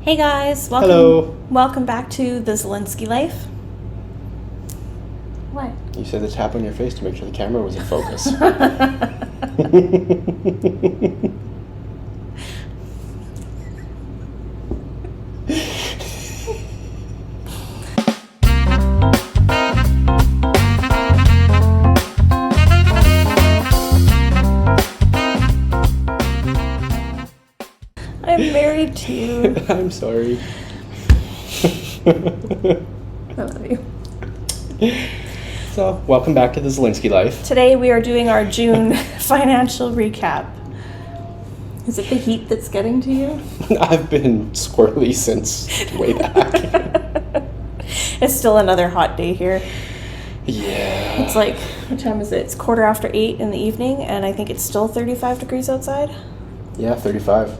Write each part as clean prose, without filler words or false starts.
Hey guys, Hello. Welcome back to the Zilinski life. What? You said to tap on your face to make sure the camera was in focus. I'm married to you. I'm sorry. I love you. So, welcome back to the Zilinski life. Today we are doing our June financial recap. Is it the heat that's getting to you? I've been squirrely since way back. It's still another hot day here. Yeah. It's like, what time is it? It's 8:15 in the evening, and I think it's still 35 degrees outside. Yeah, 35.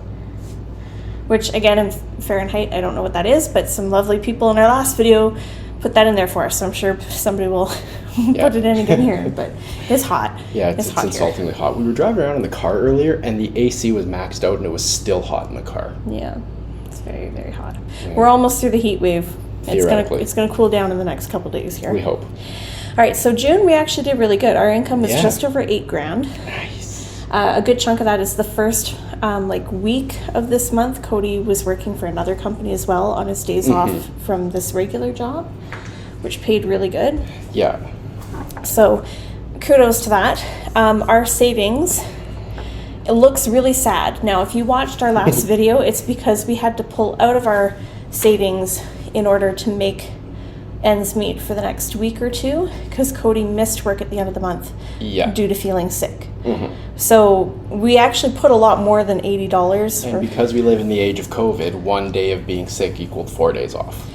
Which, again, in Fahrenheit, I don't know what that is, but some lovely people in our last video put that in there for us, so I'm sure somebody will put it in again here, but it's hot. Yeah, it's hot insultingly hot. We were driving around in the car earlier, and the AC was maxed out, and it was still hot in the car. Yeah, it's very, very hot. Yeah. We're almost through the heat wave. Theoretically. It's gonna cool down in the next couple days here. We hope. All right, so June, we actually did really good. Our income was just over $8,000. Nice. A good chunk of that is the first week of this month. Cody was working for another company as well on his days off from this regular job, which paid really good. Yeah. So kudos to that. Our savings, it looks really sad. Now, if you watched our last video, it's because we had to pull out of our savings in order to make ends meet for the next week or two, because Cody missed work at the end of the month due to feeling sick. So we actually put a lot more than $80. And because we live in the age of COVID, 1 day of being sick equaled 4 days off.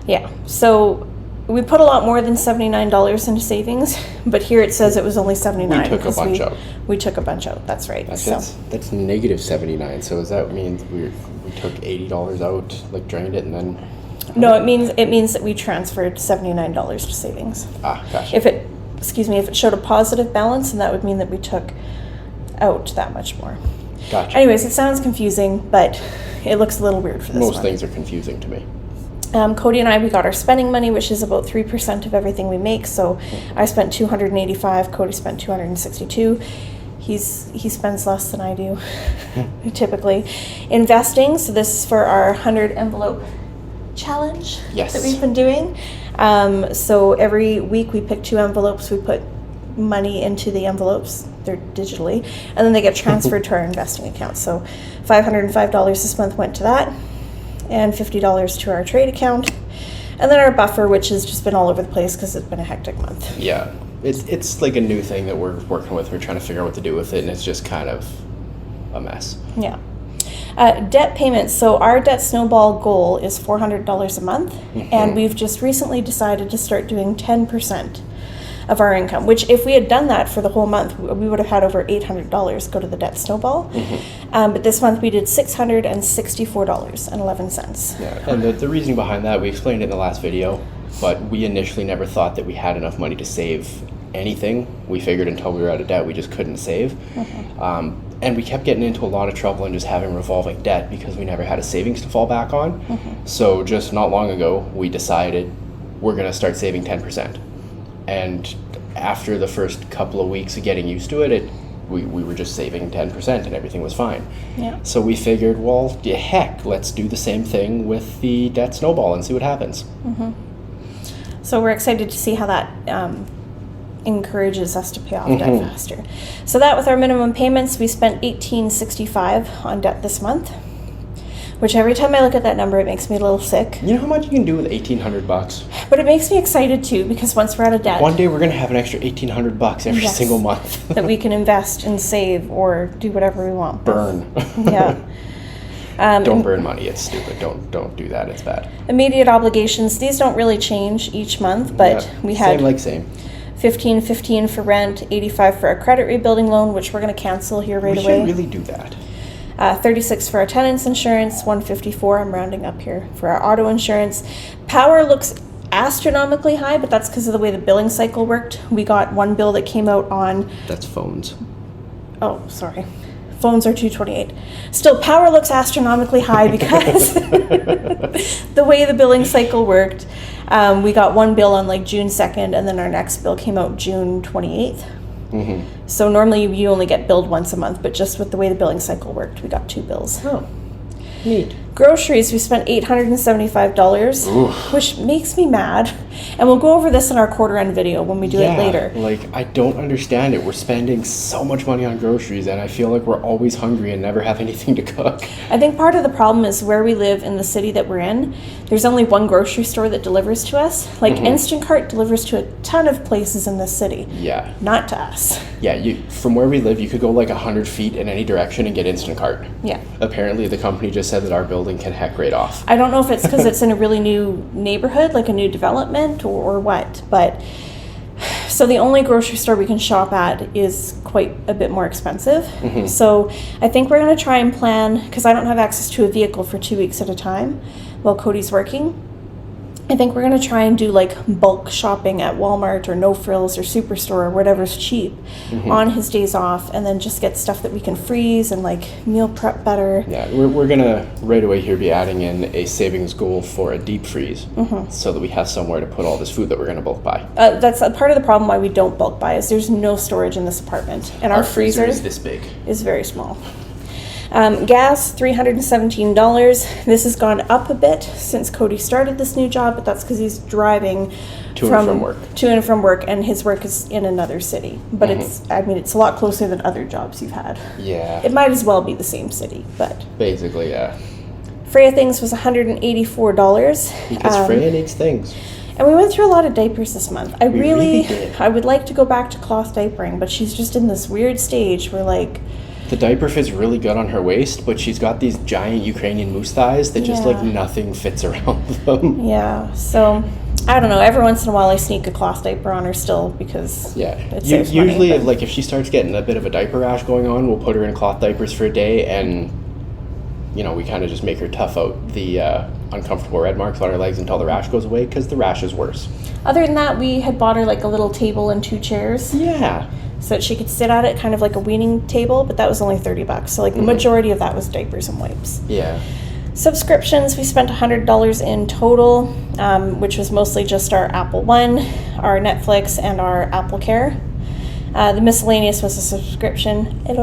Yeah, so we put a lot more than $79 into savings, but here it says it was only $79. We took a bunch out. We took a bunch out, that's right. That's negative 79, so does that mean we took $80 out, like drained it, and then... No, it means that we transferred $79 to savings. Ah, gotcha. If it showed a positive balance, then that would mean that we took out that much more. Gotcha. Anyways, it sounds confusing, but it looks a little weird for this one. Most things are confusing to me. Cody and I, we got our spending money, which is about 3% of everything we make. So I spent $285, Cody spent $262. He spends less than I do, typically. Investing, so this is for our 100 envelope challenge that we've been doing. So every week we pick 2 envelopes, we put money into the envelopes, they're digitally, and then they get transferred to our investing account. So $505 this month went to that, and $50 to our trade account, and then our buffer, which has just been all over the place because it's been a hectic month. Yeah, it's like a new thing that we're working with. We're trying to figure out what to do with it, and it's just kind of a mess. Yeah. Debt payments. So our debt snowball goal is $400 a month, and we've just recently decided to start doing 10% of our income, which if we had done that for the whole month, we would have had over $800 go to the debt snowball. But this month we did $664.11. Yeah, and the reasoning behind that, we explained it in the last video, but we initially never thought that we had enough money to save anything. We figured until we were out of debt, we just couldn't save. And we kept getting into a lot of trouble and just having revolving debt because we never had a savings to fall back on. So just not long ago, we decided we're going to start saving 10%. And after the first couple of weeks of getting used to it, we were just saving 10% and everything was fine. Yeah. So we figured, well, heck, let's do the same thing with the debt snowball and see what happens. So we're excited to see how that encourages us to pay off debt faster. So that with our minimum payments, we spent $1,865 on debt this month, which every time I look at that number, it makes me a little sick. You know how much you can do with $1,800? But it makes me excited too, because once we're out of debt, one day we're going to have an extra $1,800 every single month that we can invest and save or do whatever we want. Burn. Yeah. Don't burn money. It's stupid. Don't do that. It's bad. Immediate obligations. These don't really change each month, but we had same. $15.15 for rent, $85 for a credit rebuilding loan, which we're going to cancel here right away. We should really do that. $36 for our tenant's insurance, $154, I'm rounding up here, for our auto insurance. Power looks astronomically high, but that's because of the way the billing cycle worked. We got one bill that came out on... That's phones. Oh, sorry. Phones are $228. Still, power looks astronomically high because the way the billing cycle worked. We got one bill on like June 2nd, and then our next bill came out June 28th. So normally you only get billed once a month, but just with the way the billing cycle worked, we got 2 bills. Oh, neat. Groceries, we spent $875, which makes me mad. And we'll go over this in our quarter end video when we do it later. Like, I don't understand it. We're spending so much money on groceries, and I feel like we're always hungry and never have anything to cook. I think part of the problem is where we live in the city that we're in, there's only one grocery store that delivers to us. Like, Instacart delivers to a ton of places in this city. Yeah. Not to us. Yeah, from where we live, you could go like 100 feet in any direction and get Instacart. Yeah. Apparently, the company just said that our building can heck right off. I don't know if it's because it's in a really new neighborhood, like a new development, or what, but so the only grocery store we can shop at is quite a bit more expensive. So I think we're going to try and plan, because I don't have access to a vehicle for 2 weeks at a time while Cody's working. I think we're going to try and do like bulk shopping at Walmart or No Frills or Superstore or whatever's cheap on his days off, and then just get stuff that we can freeze and like meal prep better. Yeah, we're going to right away here be adding in a savings goal for a deep freeze so that we have somewhere to put all this food that we're going to bulk buy. That's a part of the problem why we don't bulk buy is there's no storage in this apartment, and our freezer is this big. Is very small. Gas, $317. This has gone up a bit since Cody started this new job, but that's because he's driving to and from work, and his work is in another city. But it's a lot closer than other jobs you've had. Yeah. It might as well be the same city, but basically, yeah. Freya things was $184. Because Freya needs things. And we went through a lot of diapers this month. I really did. I would like to go back to cloth diapering, but she's just in this weird stage where like the diaper fits really good on her waist, but she's got these giant Ukrainian moose thighs that just like nothing fits around them. Yeah, so I don't know. Every once in a while I sneak a cloth diaper on her still because it saves money, usually if she starts getting a bit of a diaper rash going on, we'll put her in cloth diapers for a day, and we kind of just make her tough out the uncomfortable red marks on her legs until the rash goes away, because the rash is worse. Other than that, we had bought her like a little table and 2 chairs. Yeah. So that she could sit at it, kind of like a weaning table, but that was only $30. So like the majority of that was diapers and wipes. Yeah. Subscriptions, we spent $100 in total, which was mostly just our Apple One, our Netflix, and our Apple Care. The miscellaneous was a subscription. It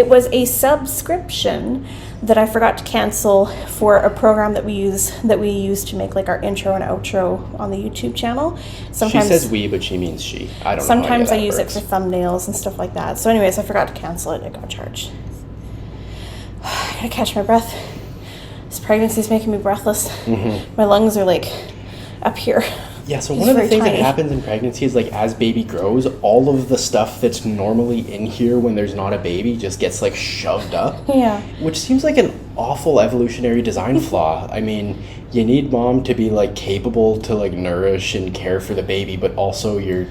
was a subscription that I forgot to cancel for a program that we use to make like our intro and outro on the YouTube channel. Sometimes she says we, but she means she. I don't know. Sometimes I use it for thumbnails and stuff like that. So anyways, I forgot to cancel it. It got charged. I gotta catch my breath. This pregnancy is making me breathless. My lungs are like up here. Yeah, so one of the things that happens in pregnancy is like as baby grows, all of the stuff that's normally in here when there's not a baby just gets like shoved up. Yeah. Which seems like an awful evolutionary design flaw. I mean, you need mom to be like capable to like nourish and care for the baby, but also her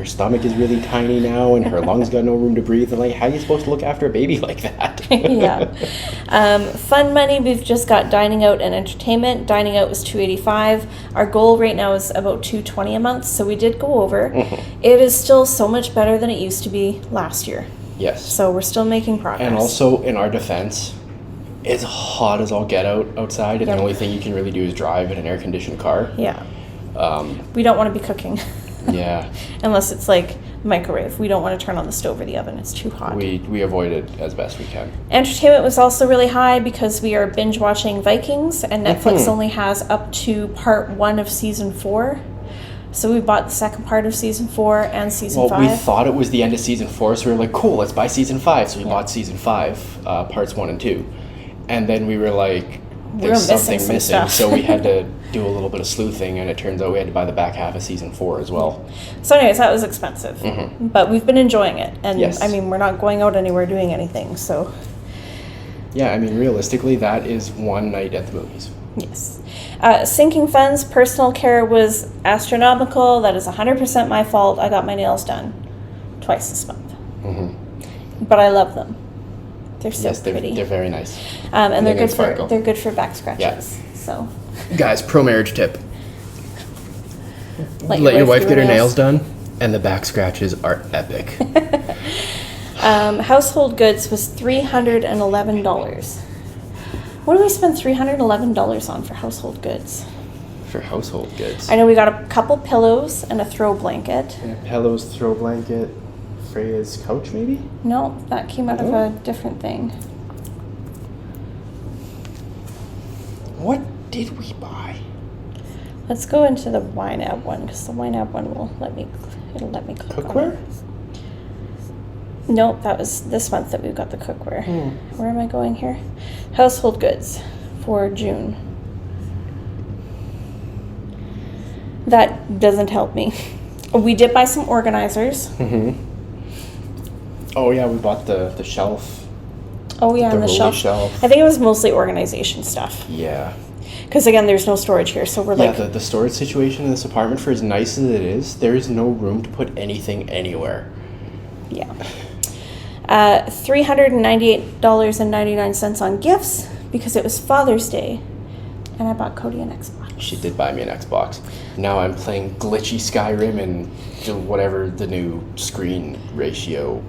stomach is really tiny now and her lungs got no room to breathe. And like, how are you supposed to look after a baby like that? Yeah. Fun money, we've just got dining out and entertainment. Dining out was $285. Our goal right now is about $220 a month, so we did go over. It is still so much better than it used to be last year. Yes. So we're still making progress. And also, in our defense, it's hot as all get out outside, and the only thing you can really do is drive in an air-conditioned car. Yeah. We don't want to be cooking. Yeah. Unless it's like microwave. We don't want to turn on the stove or the oven. It's too hot. We avoid it as best we can. Entertainment was also really high because we are binge watching Vikings, and Netflix only has up to part 1 of season 4. So we bought the second part of season 4 and season 5. We thought it was the end of season 4, so we were like, cool, let's buy season 5. So we bought season 5, parts 1 and 2. And then we were like, there's something missing. So we had to do a little bit of sleuthing, and it turns out we had to buy the back half of season 4 as well. So anyways, that was expensive. But we've been enjoying it. And yes. I mean, we're not going out anywhere doing anything, so. Yeah, I mean, realistically, that is one night at the movies. Yes. Sinking funds, personal care was astronomical. That is 100% my fault. I got my nails done twice this month. But I love them. They're so pretty. They're very nice. And they're good for back scratches. Yeah. So. Guys, pro marriage tip. Let your wife get her nails done, And the back scratches are epic. Household goods was $311. What do we spend $311 on for household goods? For household goods. I know we got a couple pillows and a throw blanket. Yeah, pillows, throw blanket, Freya's couch maybe? No, that came out of a different thing. What did we buy? Let's go into the YNAB one, because the YNAB one will let me click on Cookware? it. Nope, that was this month that we've got the cookware. Where am I going here? Household goods for June. That doesn't help me. We did buy some organizers. Oh yeah, we bought the shelf. Oh yeah, The and the rolly shelf. shelf. I think it was mostly organization stuff. Yeah. Because again, there's no storage here, so we're like... Yeah, the storage situation in this apartment, for as nice as it is, there is no room to put anything anywhere. Yeah. $398.99 on gifts because it was Father's Day, and I bought Cody an Xbox. She did buy me an Xbox. Now I'm playing glitchy Skyrim and whatever the new screen ratio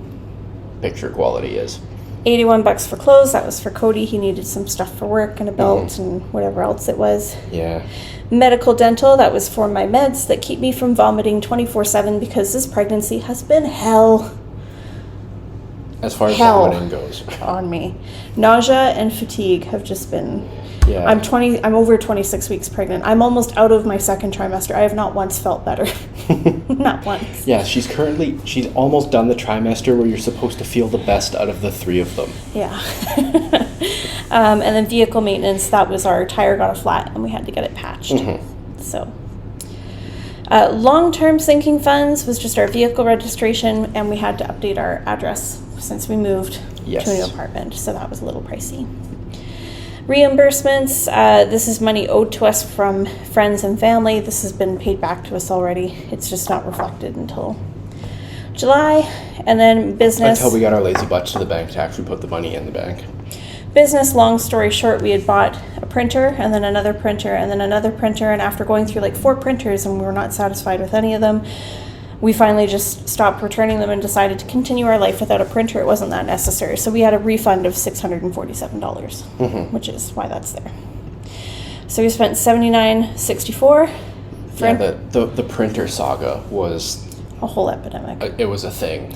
picture quality is. $81 for clothes. That was for Cody. He needed some stuff for work and a belt and whatever else it was. Yeah. Medical dental. That was for my meds that keep me from vomiting 24/7 because this pregnancy has been hell As far as Hell. vomiting goes. on me. Nausea and fatigue have just been... Yeah. I'm over 26 weeks pregnant. I'm almost out of my second trimester. I have not once felt better. Not once. Yeah, she's almost done the trimester where you're supposed to feel the best out of the three of them. Yeah. And then vehicle maintenance, that was our tire got a flat and we had to get it patched. So, long-term sinking funds was just our vehicle registration, and we had to update our address since we moved Yes. to a new apartment. So that was a little pricey. Reimbursements, this is money owed to us from friends and family. This has been paid back to us already. It's just not reflected until July. And then business. Until we got our lazy butts to the bank to actually put the money in the bank. Business, long story short, we had bought a printer and then another printer and then another printer. And after going through like 4 printers and we were not satisfied with any of them, we finally just stopped returning them and decided to continue our life without a printer. It wasn't that necessary. So we had a refund of $647, which is why that's there. So we spent $79.64 for Yeah, the printer saga was, a whole epidemic. it was a thing.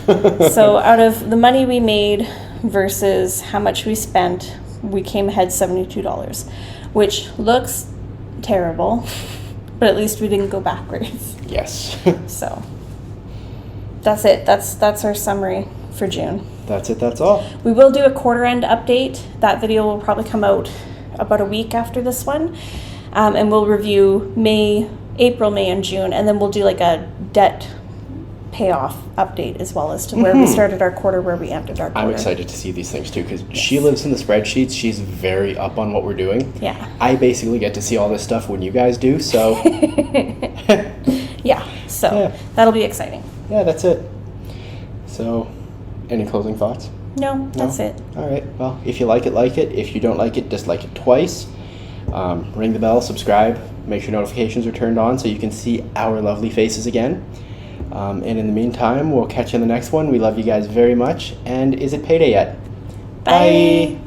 So out of the money we made versus how much we spent, we came ahead $72, which looks terrible, but at least we didn't go backwards. Yes. So that's it. That's our summary for June. That's it, that's all. We will do a quarter end update. That video will probably come out about a week after this one. And we'll review April, May, and June, and then we'll do like a debt payoff update as well as to where we started our quarter, where we ended our quarter. I'm excited to see these things too, because she lives in the spreadsheets. She's very up on what we're doing. Yeah. I basically get to see all this stuff when you guys do, so Yeah, so that'll be exciting. yeah, that's it. So, any closing thoughts? No, that's it. All right. Well, if you like it, like it. If you don't like it, dislike it twice. Ring the bell, subscribe, make sure notifications are turned on so you can see our lovely faces again. And in the meantime, we'll catch you in the next one. We love you guys very much. And is it payday yet? Bye.